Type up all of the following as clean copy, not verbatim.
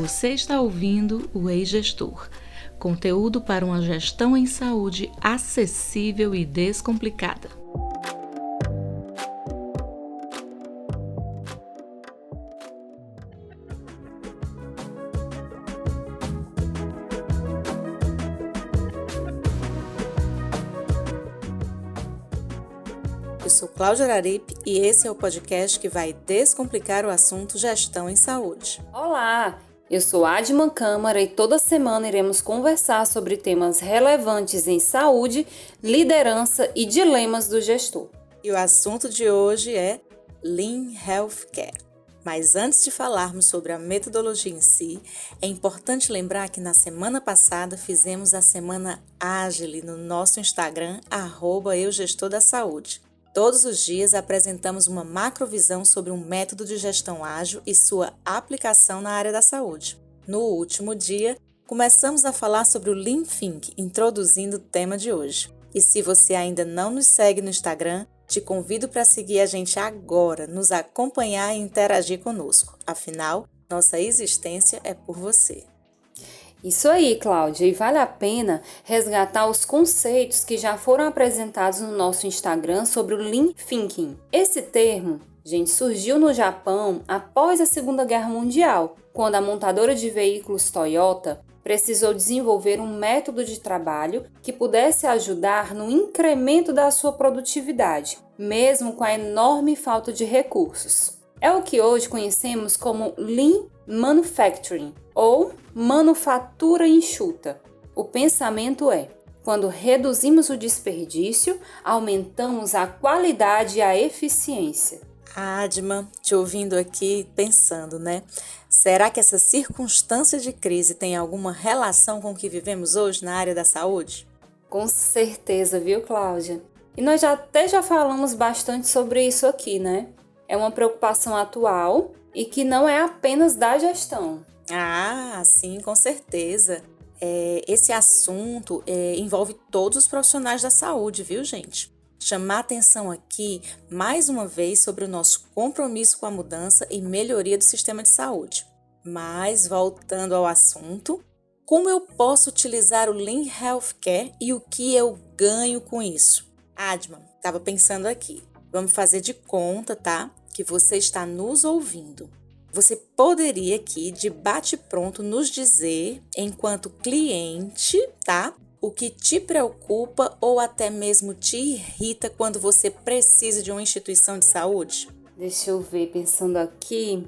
Você está ouvindo o Ei Gestor, conteúdo para uma gestão em saúde acessível e descomplicada. Eu sou Cláudia Araripe e esse é o podcast que vai descomplicar o assunto gestão em saúde. Olá, eu sou Adman Câmara e toda semana iremos conversar sobre temas relevantes em saúde, liderança e dilemas do gestor. E o assunto de hoje é Lean Healthcare. Mas antes de falarmos sobre a metodologia em si, é importante lembrar que na semana passada fizemos a Semana Agile no nosso Instagram, @eugestordasaúde. Todos os dias apresentamos uma macrovisão sobre um método de gestão ágil e sua aplicação na área da saúde. No último dia, começamos a falar sobre o Lean Thinking, introduzindo o tema de hoje. E se você ainda não nos segue no Instagram, te convido para seguir a gente agora, nos acompanhar e interagir conosco. Afinal, nossa existência é por você. Isso aí, Cláudia, e vale a pena resgatar os conceitos que já foram apresentados no nosso Instagram sobre o Lean Thinking. Esse termo, gente, surgiu no Japão após a Segunda Guerra Mundial, quando a montadora de veículos Toyota precisou desenvolver um método de trabalho que pudesse ajudar no incremento da sua produtividade, mesmo com a enorme falta de recursos. É o que hoje conhecemos como Lean Manufacturing, ou manufatura enxuta. O pensamento é: quando reduzimos o desperdício, aumentamos a qualidade e a eficiência. Adman, te ouvindo aqui pensando, né? Será que essa circunstância de crise tem alguma relação com o que vivemos hoje na área da saúde? Com certeza, viu, Cláudia? E nós já falamos bastante sobre isso aqui, né? É uma preocupação atual e que não é apenas da gestão. Ah, sim, com certeza. Esse assunto envolve todos os profissionais da saúde, viu, gente? Chamar atenção aqui, mais uma vez, sobre o nosso compromisso com a mudança e melhoria do sistema de saúde. Mas, voltando ao assunto, como eu posso utilizar o Lean Healthcare e o que eu ganho com isso? Adman, estava pensando aqui. Vamos fazer de conta, tá? Que você está nos ouvindo. Você poderia aqui, de bate-pronto, nos dizer, enquanto cliente, tá? O que te preocupa ou até mesmo te irrita quando você precisa de uma instituição de saúde? Deixa eu ver, pensando aqui,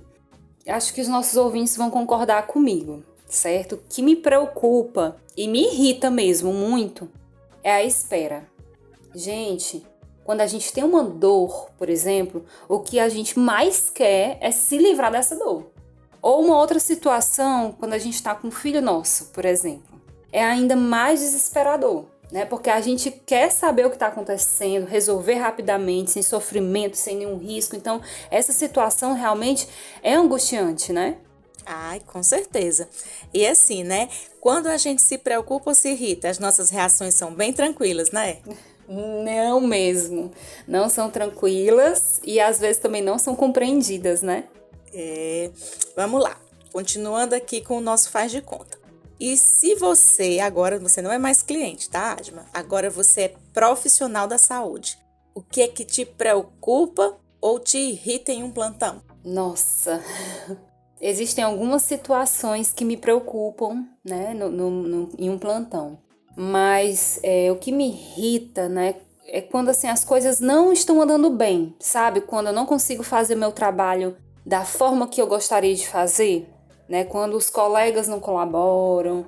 acho que os nossos ouvintes vão concordar comigo, certo? O que me preocupa e me irrita mesmo muito é a espera. Gente, quando a gente tem uma dor, por exemplo, o que a gente mais quer é se livrar dessa dor. Ou uma outra situação, quando a gente está com um filho nosso, por exemplo, é ainda mais desesperador, né? Porque a gente quer saber o que está acontecendo, resolver rapidamente, sem sofrimento, sem nenhum risco. Então, essa situação realmente é angustiante, né? Ai, com certeza. E assim, né? Quando a gente se preocupa ou se irrita, as nossas reações são bem tranquilas, né? Não mesmo. Não são tranquilas e às vezes também não são compreendidas, né? Vamos lá. Continuando aqui com o nosso faz de conta. E se agora você não é mais cliente, tá, Adma? Agora você é profissional da saúde. O que é que te preocupa ou te irrita em um plantão? Nossa, existem algumas situações que me preocupam, né, em um plantão. Mas o que me irrita, né, é quando assim, as coisas não estão andando bem, sabe? Quando eu não consigo fazer meu trabalho da forma que eu gostaria de fazer, né? Quando os colegas não colaboram,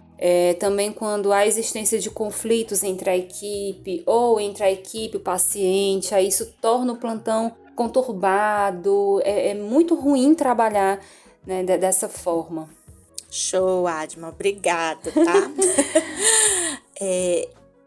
também quando há existência de conflitos entre a equipe ou entre a equipe e o paciente, aí isso torna o plantão conturbado, é muito ruim trabalhar, né, dessa forma. Show, Adma, obrigada, tá?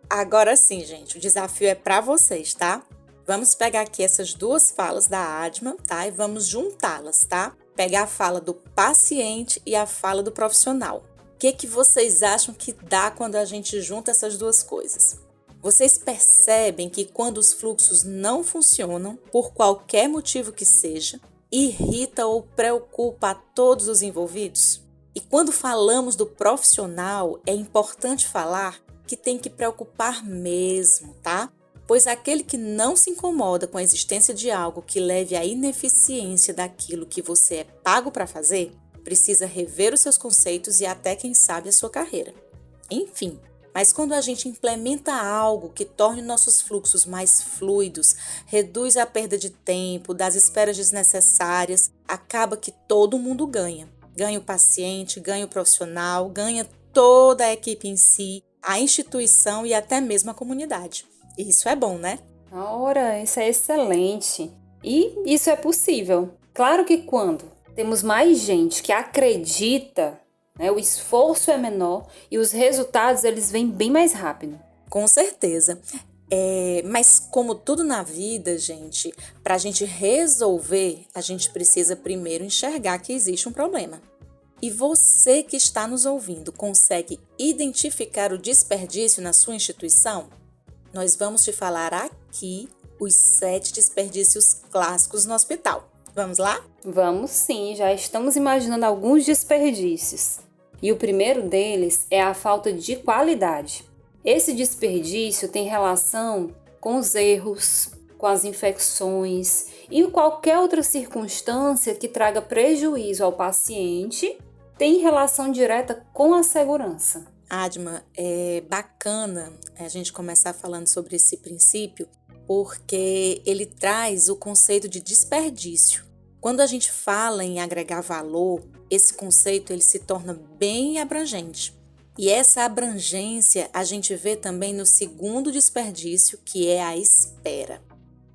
Agora sim, gente, o desafio é para vocês, tá? Vamos pegar aqui essas duas falas da Adma, tá? E vamos juntá-las, tá? Pegar a fala do paciente e a fala do profissional. O que vocês acham que dá quando a gente junta essas duas coisas? Vocês percebem que quando os fluxos não funcionam, por qualquer motivo que seja, irrita ou preocupa a todos os envolvidos? E quando falamos do profissional, é importante falar que tem que preocupar mesmo, tá? Pois aquele que não se incomoda com a existência de algo que leve à ineficiência daquilo que você é pago para fazer, precisa rever os seus conceitos e até, quem sabe, a sua carreira. Enfim, mas quando a gente implementa algo que torne nossos fluxos mais fluidos, reduz a perda de tempo, das esperas desnecessárias, acaba que todo mundo ganha. Ganha o paciente, ganha o profissional, ganha toda a equipe em si, a instituição e até mesmo a comunidade. E isso é bom, né? Ora, isso é excelente. E isso é possível. Claro que quando temos mais gente que acredita, né, o esforço é menor e os resultados eles vêm bem mais rápido. Com certeza. Mas como tudo na vida, gente, para a gente resolver, a gente precisa primeiro enxergar que existe um problema. E você que está nos ouvindo, consegue identificar o desperdício na sua instituição? Nós vamos te falar aqui os 7 desperdícios clássicos no hospital. Vamos lá? Vamos sim, já estamos imaginando alguns desperdícios. E o primeiro deles é a falta de qualidade. Esse desperdício tem relação com os erros, com as infecções e qualquer outra circunstância que traga prejuízo ao paciente tem relação direta com a segurança. Adma, é bacana a gente começar falando sobre esse princípio porque ele traz o conceito de desperdício. Quando a gente fala em agregar valor, esse conceito ele se torna bem abrangente. E essa abrangência a gente vê também no segundo desperdício, que é a espera.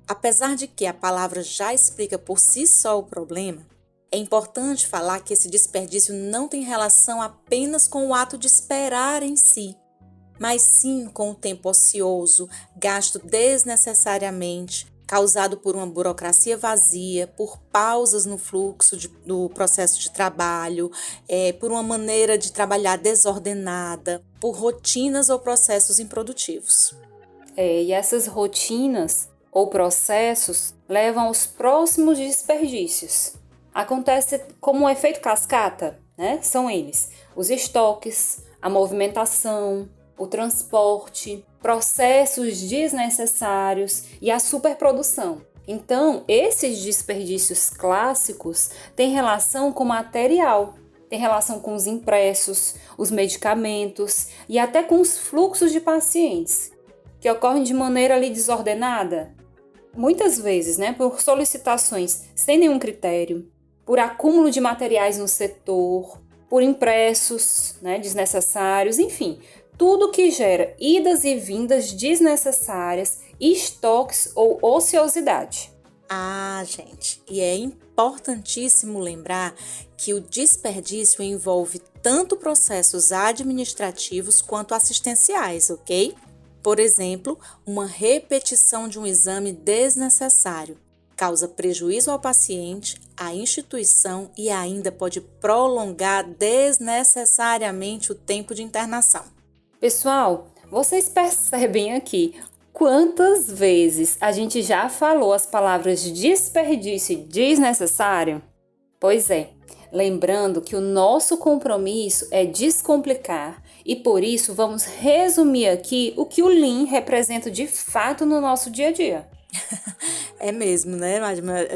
Apesar de que a palavra já explica por si só o problema, é importante falar que esse desperdício não tem relação apenas com o ato de esperar em si, mas sim com o tempo ocioso, gasto desnecessariamente, causado por uma burocracia vazia, por pausas no fluxo do processo de trabalho, por uma maneira de trabalhar desordenada, por rotinas ou processos improdutivos. E essas rotinas ou processos levam aos próximos desperdícios. Acontece como um efeito cascata, né? São eles: os estoques, a movimentação, o transporte, processos desnecessários e a superprodução. Então, esses desperdícios clássicos têm relação com o material, têm relação com os impressos, os medicamentos e até com os fluxos de pacientes, que ocorrem de maneira ali desordenada. Muitas vezes, né, por solicitações sem nenhum critério, por acúmulo de materiais no setor, por impressos, né, desnecessários, enfim, tudo que gera idas e vindas desnecessárias, estoques ou ociosidade. Gente, e é importantíssimo lembrar que o desperdício envolve tanto processos administrativos quanto assistenciais, ok? Por exemplo, uma repetição de um exame desnecessário causa prejuízo ao paciente, à instituição e ainda pode prolongar desnecessariamente o tempo de internação. Pessoal, vocês percebem aqui quantas vezes a gente já falou as palavras desperdício e desnecessário? Pois é, lembrando que o nosso compromisso é descomplicar e por isso vamos resumir aqui o que o Lean representa de fato no nosso dia a dia. É mesmo, né?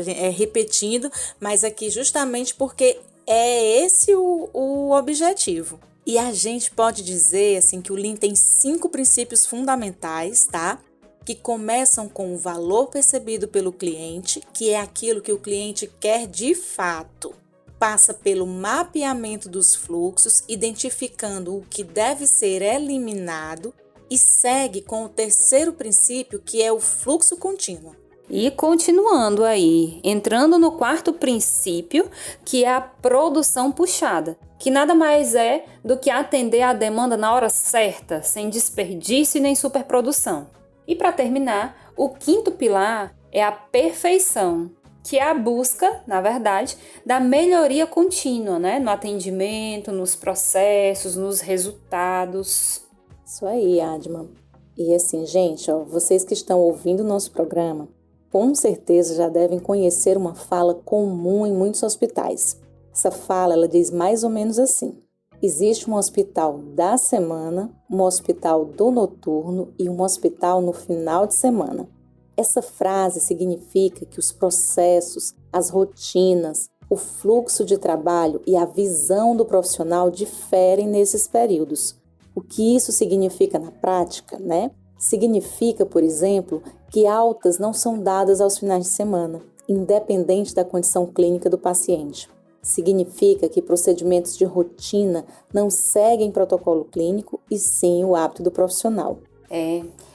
É repetindo, mas aqui justamente porque é esse o objetivo. E a gente pode dizer assim que o Lean tem 5 princípios fundamentais, tá? Que começam com o valor percebido pelo cliente, que é aquilo que o cliente quer de fato. Passa pelo mapeamento dos fluxos, identificando o que deve ser eliminado e segue com o terceiro princípio, que é o fluxo contínuo. E continuando aí, entrando no quarto princípio, que é a produção puxada, que nada mais é do que atender à demanda na hora certa, sem desperdício e nem superprodução. E para terminar, o quinto pilar é a perfeição, que é a busca, na verdade, da melhoria contínua, né? No atendimento, nos processos, nos resultados. Isso aí, Adma. E assim, gente, vocês que estão ouvindo o nosso programa, com certeza já devem conhecer uma fala comum em muitos hospitais. Essa fala, ela diz mais ou menos assim: existe um hospital da semana, um hospital do noturno e um hospital no final de semana. Essa frase significa que os processos, as rotinas, o fluxo de trabalho e a visão do profissional diferem nesses períodos. O que isso significa na prática, né? Significa, por exemplo, que altas não são dadas aos finais de semana, independente da condição clínica do paciente. Significa que procedimentos de rotina não seguem protocolo clínico e sim o hábito do profissional.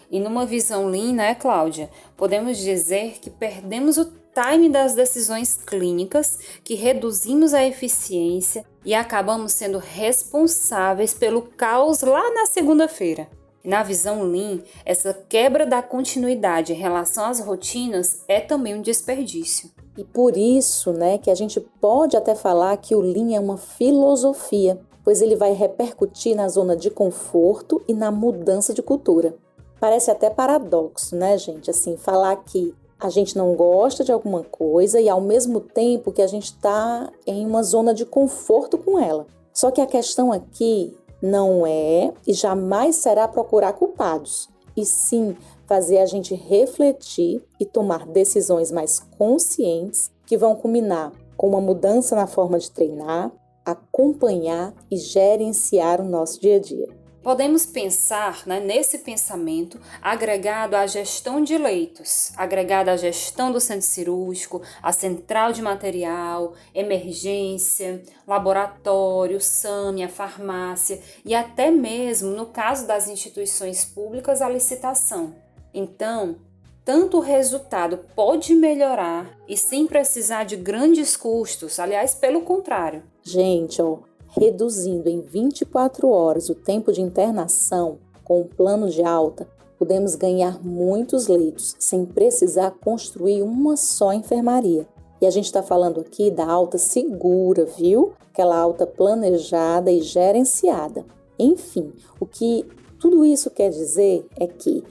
E numa visão Lean, né, Cláudia, podemos dizer que perdemos o time das decisões clínicas, que reduzimos a eficiência e acabamos sendo responsáveis pelo caos lá na segunda-feira. Na visão Lean, essa quebra da continuidade em relação às rotinas é também um desperdício. E por isso, né, que a gente pode até falar que o Lean é uma filosofia, pois ele vai repercutir na zona de conforto e na mudança de cultura. Parece até paradoxo, né, gente? Assim, falar que a gente não gosta de alguma coisa e ao mesmo tempo que a gente está em uma zona de conforto com ela. Só que a questão aqui não é e jamais será procurar culpados, e sim fazer a gente refletir e tomar decisões mais conscientes que vão culminar com uma mudança na forma de treinar, acompanhar e gerenciar o nosso dia a dia. Podemos pensar, né, nesse pensamento agregado à gestão de leitos, agregado à gestão do centro cirúrgico, à central de material, emergência, laboratório, SAMI, a farmácia e até mesmo, no caso das instituições públicas, a licitação. Então, tanto o resultado pode melhorar e sem precisar de grandes custos, aliás, pelo contrário. Gente, reduzindo em 24 horas o tempo de internação com o plano de alta, podemos ganhar muitos leitos sem precisar construir uma só enfermaria. E a gente está falando aqui da alta segura, viu? Aquela alta planejada e gerenciada. Enfim, o que tudo isso quer dizer é que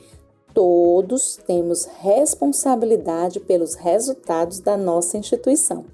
todos temos responsabilidade pelos resultados da nossa instituição.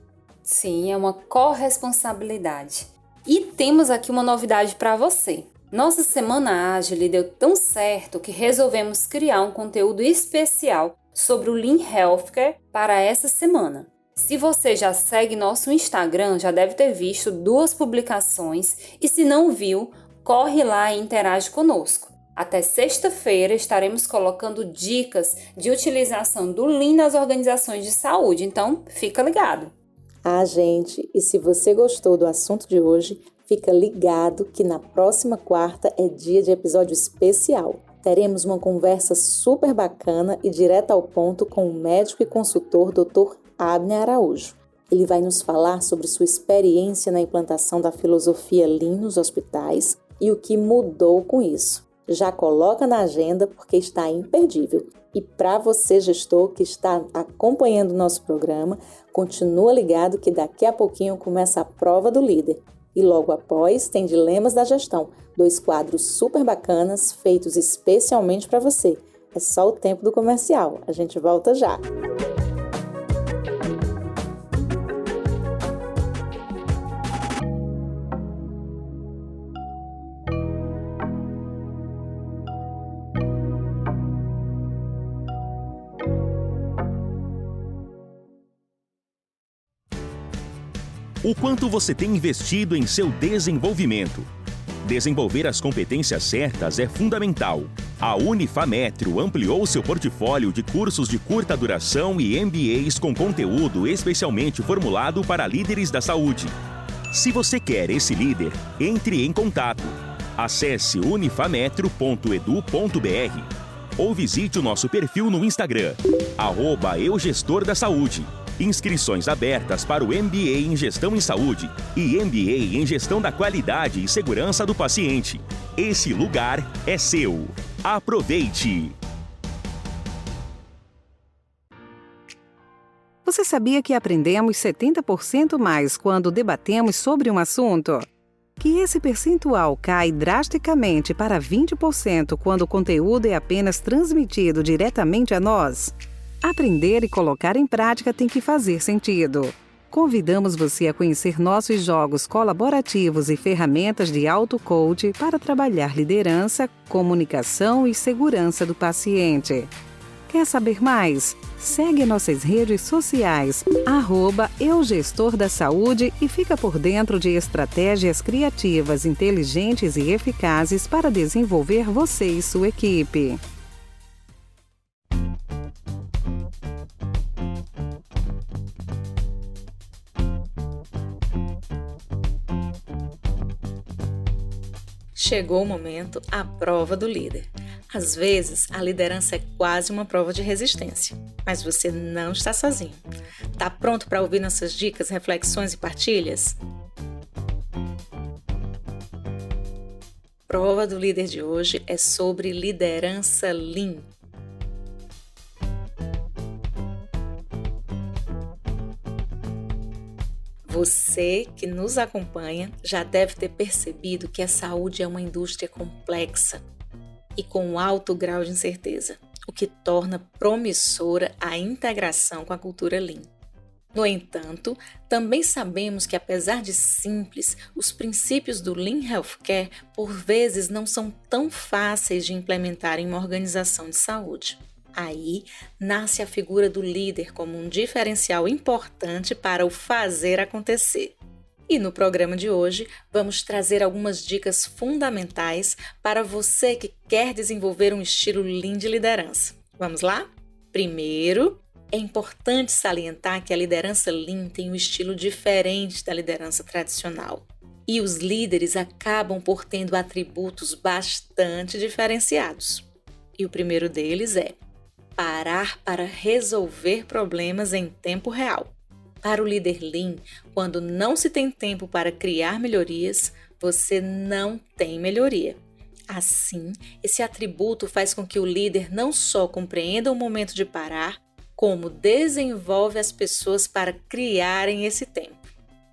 Sim, é uma corresponsabilidade. E temos aqui uma novidade para você. Nossa Semana Ágil deu tão certo que resolvemos criar um conteúdo especial sobre o Lean Healthcare para essa semana. Se você já segue nosso Instagram, já deve ter visto 2 publicações e se não viu, corre lá e interage conosco. Até sexta-feira estaremos colocando dicas de utilização do Lean nas organizações de saúde, então fica ligado. Gente, e se você gostou do assunto de hoje, fica ligado que na próxima quarta é dia de episódio especial. Teremos uma conversa super bacana e direta ao ponto com o médico e consultor Dr. Abner Araújo. Ele vai nos falar sobre sua experiência na implantação da filosofia Lean nos hospitais e o que mudou com isso. Já coloca na agenda porque está imperdível. E para você, gestor, que está acompanhando o nosso programa, continua ligado que daqui a pouquinho começa a prova do líder. E logo após tem Dilemas da Gestão, 2 quadros super bacanas feitos especialmente para você. É só o tempo do comercial. A gente volta já. O quanto você tem investido em seu desenvolvimento. Desenvolver as competências certas é fundamental. A Unifametro ampliou seu portfólio de cursos de curta duração e MBAs com conteúdo especialmente formulado para líderes da saúde. Se você quer esse líder, entre em contato. Acesse unifametro.edu.br ou visite o nosso perfil no Instagram, @eugestordasaúde. Inscrições abertas para o MBA em Gestão em Saúde e MBA em Gestão da Qualidade e Segurança do Paciente. Esse lugar é seu. Aproveite! Você sabia que aprendemos 70% mais quando debatemos sobre um assunto? Que esse percentual cai drasticamente para 20% quando o conteúdo é apenas transmitido diretamente a nós? Aprender e colocar em prática tem que fazer sentido. Convidamos você a conhecer nossos jogos colaborativos e ferramentas de auto-coach para trabalhar liderança, comunicação e segurança do paciente. Quer saber mais? Segue nossas redes sociais, @eugestordasaúde e fica por dentro de estratégias criativas, inteligentes e eficazes para desenvolver você e sua equipe. Chegou o momento, a prova do líder. Às vezes, a liderança é quase uma prova de resistência, mas você não está sozinho. Tá pronto para ouvir nossas dicas, reflexões e partilhas? Prova do líder de hoje é sobre liderança Lean. Você que nos acompanha já deve ter percebido que a saúde é uma indústria complexa e com alto grau de incerteza, o que torna promissora a integração com a cultura Lean. No entanto, também sabemos que, apesar de simples, os princípios do Lean Healthcare por vezes não são tão fáceis de implementar em uma organização de saúde. Aí nasce a figura do líder como um diferencial importante para o fazer acontecer. E no programa de hoje, vamos trazer algumas dicas fundamentais para você que quer desenvolver um estilo Lean de liderança. Vamos lá? Primeiro, é importante salientar que a liderança Lean tem um estilo diferente da liderança tradicional. E os líderes acabam por tendo atributos bastante diferenciados. E o primeiro deles é parar para resolver problemas em tempo real. Para o líder Lean, quando não se tem tempo para criar melhorias, você não tem melhoria. Assim, esse atributo faz com que o líder não só compreenda o momento de parar, como desenvolve as pessoas para criarem esse tempo.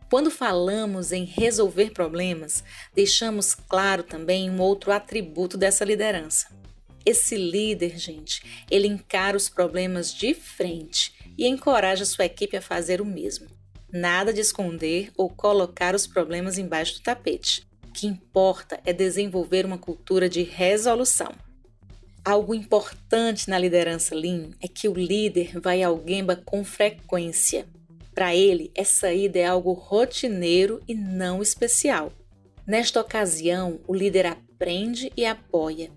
Quando falamos em resolver problemas, deixamos claro também um outro atributo dessa liderança. Esse líder, gente, ele encara os problemas de frente e encoraja sua equipe a fazer o mesmo. Nada de esconder ou colocar os problemas embaixo do tapete. O que importa é desenvolver uma cultura de resolução. Algo importante na liderança Lean é que o líder vai ao Gemba com frequência. Para ele, essa ida é algo rotineiro e não especial. Nesta ocasião, o líder aprende e apoia.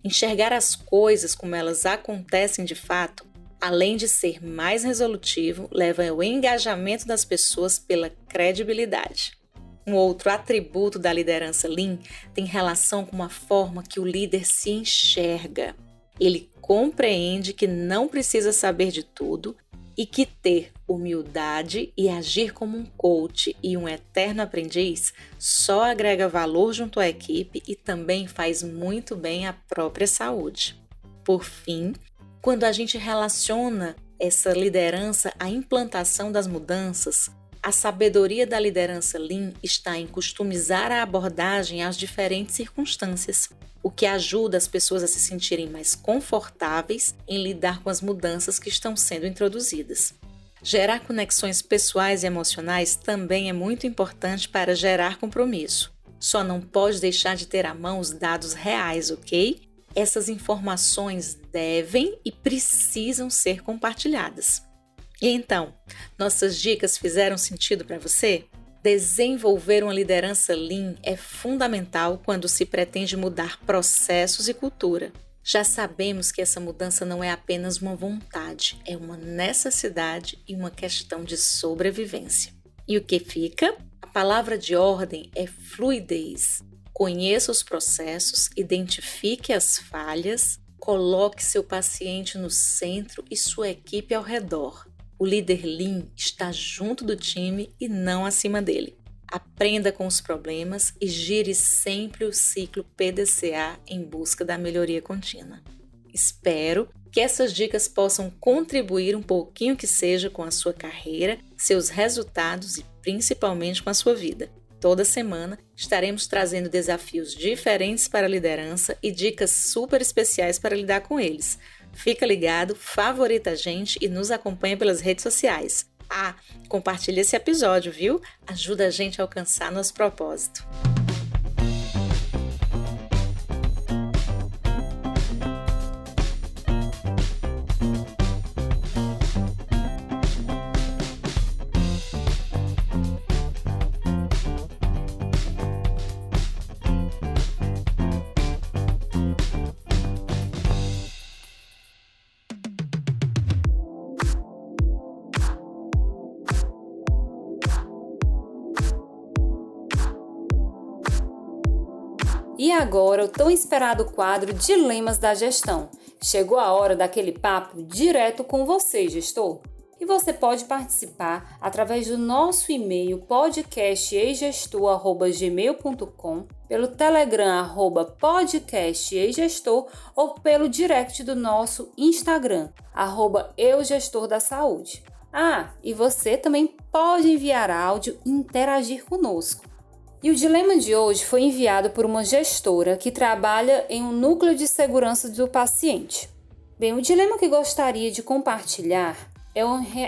Enxergar as coisas como elas acontecem de fato, além de ser mais resolutivo, leva ao engajamento das pessoas pela credibilidade. Um outro atributo da liderança Lean tem relação com a forma que o líder se enxerga. Ele compreende que não precisa saber de tudo e que ter humildade e agir como um coach e um eterno aprendiz só agrega valor junto à equipe e também faz muito bem à própria saúde. Por fim, quando a gente relaciona essa liderança à implantação das mudanças, a sabedoria da liderança Lean está em customizar a abordagem às diferentes circunstâncias, o que ajuda as pessoas a se sentirem mais confortáveis em lidar com as mudanças que estão sendo introduzidas. Gerar conexões pessoais e emocionais também é muito importante para gerar compromisso. Só não pode deixar de ter à mão os dados reais, ok? Essas informações devem e precisam ser compartilhadas. E então, nossas dicas fizeram sentido para você? Desenvolver uma liderança Lean é fundamental quando se pretende mudar processos e cultura. Já sabemos que essa mudança não é apenas uma vontade, é uma necessidade e uma questão de sobrevivência. E o que fica? A palavra de ordem é fluidez. Conheça os processos, identifique as falhas, coloque seu paciente no centro e sua equipe ao redor. O líder Lean está junto do time e não acima dele. Aprenda com os problemas e gire sempre o ciclo PDCA em busca da melhoria contínua. Espero que essas dicas possam contribuir um pouquinho que seja com a sua carreira, seus resultados e principalmente com a sua vida. Toda semana estaremos trazendo desafios diferentes para a liderança e dicas super especiais para lidar com eles. Fica ligado, favorita a gente e nos acompanha pelas redes sociais. Ah, compartilha esse episódio, viu? Ajuda a gente a alcançar nosso propósito. E agora, o tão esperado quadro Dilemas da Gestão. Chegou a hora daquele papo direto com você, gestor. E você pode participar através do nosso e-mail podcastegestor@gmail.com, pelo Telegram @podcastegestor ou pelo direct do nosso Instagram @eugestordasaúde. E você também pode enviar áudio e interagir conosco. E o dilema de hoje foi enviado por uma gestora que trabalha em um núcleo de segurança do paciente. Bem, o dilema que gostaria de compartilhar é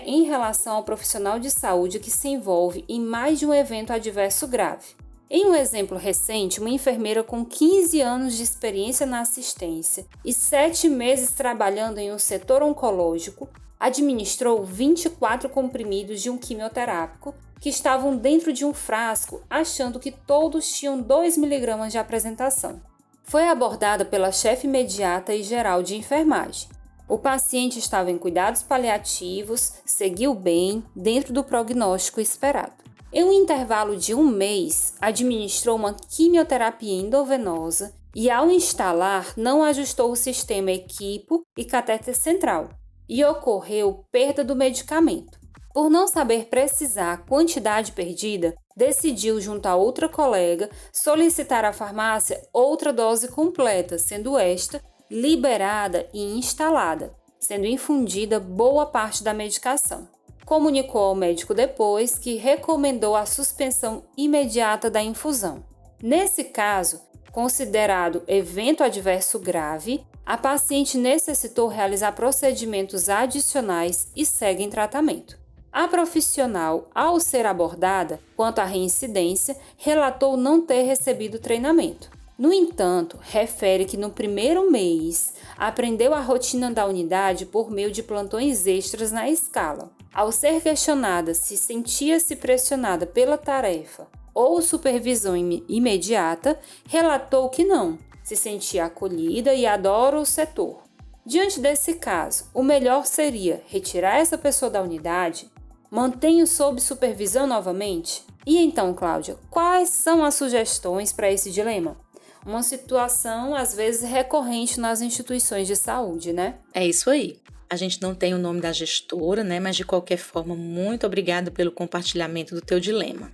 em relação ao profissional de saúde que se envolve em mais de um evento adverso grave. Em um exemplo recente, uma enfermeira com 15 anos de experiência na assistência e 7 meses trabalhando em um setor oncológico administrou 24 comprimidos de um quimioterápico que estavam dentro de um frasco, achando que todos tinham 2 mg de apresentação. Foi abordada pela chefe imediata e geral de enfermagem. O paciente estava em cuidados paliativos, seguiu bem, dentro do prognóstico esperado. Em um intervalo de 1 mês, administrou uma quimioterapia endovenosa e, ao instalar, não ajustou o sistema equipo e catéter central, e ocorreu perda do medicamento. Por não saber precisar a quantidade perdida, decidiu, junto a outra colega, solicitar à farmácia outra dose completa, sendo esta liberada e instalada, sendo infundida boa parte da medicação. Comunicou ao médico depois que recomendou a suspensão imediata da infusão. Nesse caso, considerado evento adverso grave, a paciente necessitou realizar procedimentos adicionais e segue em tratamento. A profissional, ao ser abordada quanto à reincidência, relatou não ter recebido treinamento. No entanto, refere que no primeiro mês aprendeu a rotina da unidade por meio de plantões extras na escala. Ao ser questionada se sentia-se pressionada pela tarefa ou supervisão imediata, relatou que não, se sentia acolhida e adora o setor. Diante desse caso, o melhor seria retirar essa pessoa da unidade. Mantenho sob supervisão novamente? E então, Cláudia, quais são as sugestões para esse dilema? Uma situação, às vezes, recorrente nas instituições de saúde, né? É isso aí. A gente não tem o nome da gestora, né? Mas, de qualquer forma, muito obrigada pelo compartilhamento do teu dilema.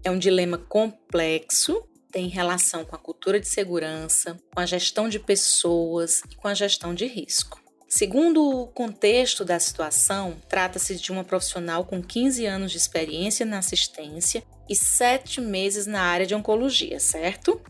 É um dilema complexo, tem relação com a cultura de segurança, com a gestão de pessoas e com a gestão de risco. Segundo o contexto da situação, trata-se de uma profissional com 15 anos de experiência na assistência e 7 meses na área de oncologia, certo?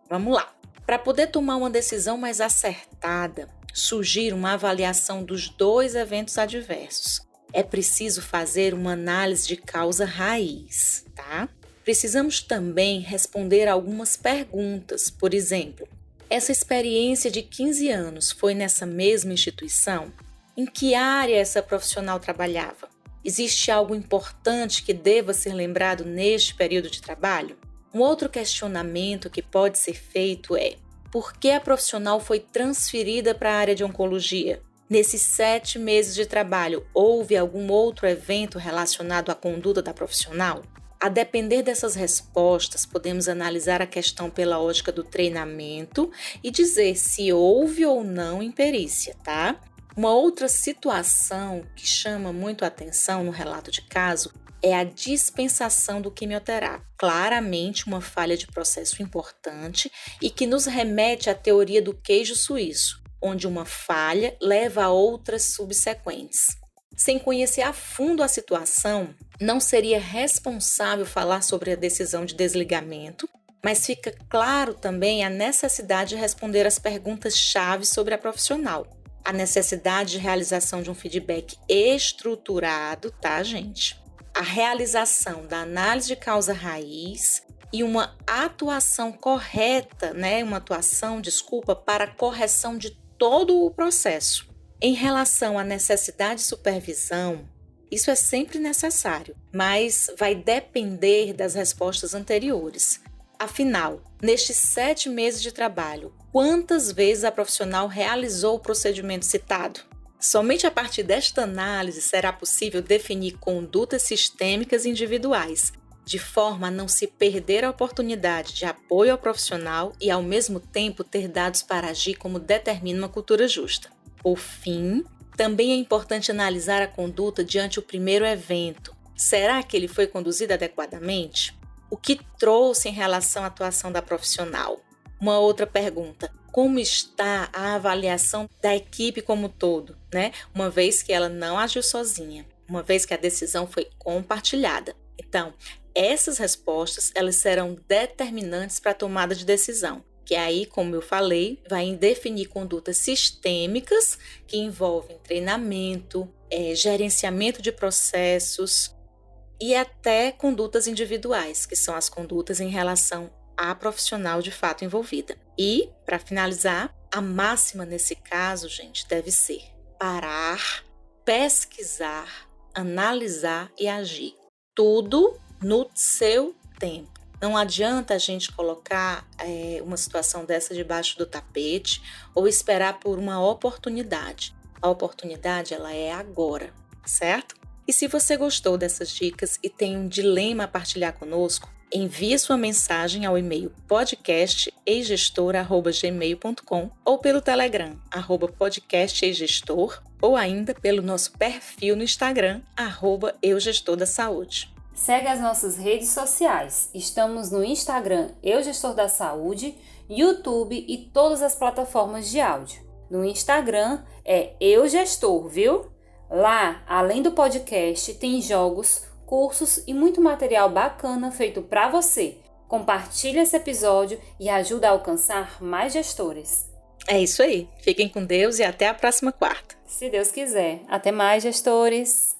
Vamos lá. Para poder tomar uma decisão mais acertada, sugiro uma avaliação dos 2 eventos adversos. É preciso fazer uma análise de causa raiz, tá? Precisamos também responder algumas perguntas, por exemplo, essa experiência de 15 anos foi nessa mesma instituição? Em que área essa profissional trabalhava? Existe algo importante que deva ser lembrado neste período de trabalho? Um outro questionamento que pode ser feito é: por que a profissional foi transferida para a área de oncologia? Nesses 7 meses de trabalho, houve algum outro evento relacionado à conduta da profissional? A depender dessas respostas, podemos analisar a questão pela ótica do treinamento e dizer se houve ou não imperícia, tá? Uma outra situação que chama muito a atenção no relato de caso é a dispensação do quimioterápico. Claramente uma falha de processo importante e que nos remete à teoria do queijo suíço, onde uma falha leva a outras subsequentes. Sem conhecer a fundo a situação, não seria responsável falar sobre a decisão de desligamento, mas fica claro também a necessidade de responder as perguntas-chave sobre a profissional. A necessidade de realização de um feedback estruturado, tá, gente? a realização da análise de causa raiz e uma atuação correta, para a correção de todo o processo. Em relação à necessidade de supervisão, isso é sempre necessário, mas vai depender das respostas anteriores. Afinal, nestes 7 meses de trabalho, quantas vezes a profissional realizou o procedimento citado? Somente a partir desta análise será possível definir condutas sistêmicas individuais, de forma a não se perder a oportunidade de apoio ao profissional e, ao mesmo tempo, ter dados para agir como determina uma cultura justa. Por fim, também é importante analisar a conduta diante o primeiro evento. Será que ele foi conduzido adequadamente? O que trouxe em relação à atuação da profissional? Uma outra pergunta: como está a avaliação da equipe como um todo, Uma vez que ela não agiu sozinha, uma vez que a decisão foi compartilhada. Então, essas respostas elas serão determinantes para a tomada de decisão, que aí, como eu falei, vai definir condutas sistêmicas que envolvem treinamento, gerenciamento de processos e até condutas individuais, que são as condutas em relação à profissional de fato envolvida. E, para finalizar, a máxima nesse caso, gente, deve ser parar, pesquisar, analisar e agir. Tudo no seu tempo. Não adianta a gente colocar uma situação dessa debaixo do tapete ou esperar por uma oportunidade. A oportunidade, ela é agora, certo? E se você gostou dessas dicas e tem um dilema a partilhar conosco, envie sua mensagem ao e-mail podcasteigestor@gmail.com ou pelo Telegram, @podcasteigestor, ou ainda pelo nosso perfil no Instagram, @eugestordasaúde. Segue as nossas redes sociais. Estamos no Instagram Eu Gestor da Saúde, YouTube e todas as plataformas de áudio. No Instagram é Eu Gestor, viu? Lá, além do podcast, tem jogos, cursos e muito material bacana feito para você. Compartilhe esse episódio e ajuda a alcançar mais gestores. É isso aí. Fiquem com Deus e até a próxima quarta. Se Deus quiser. Até mais, gestores!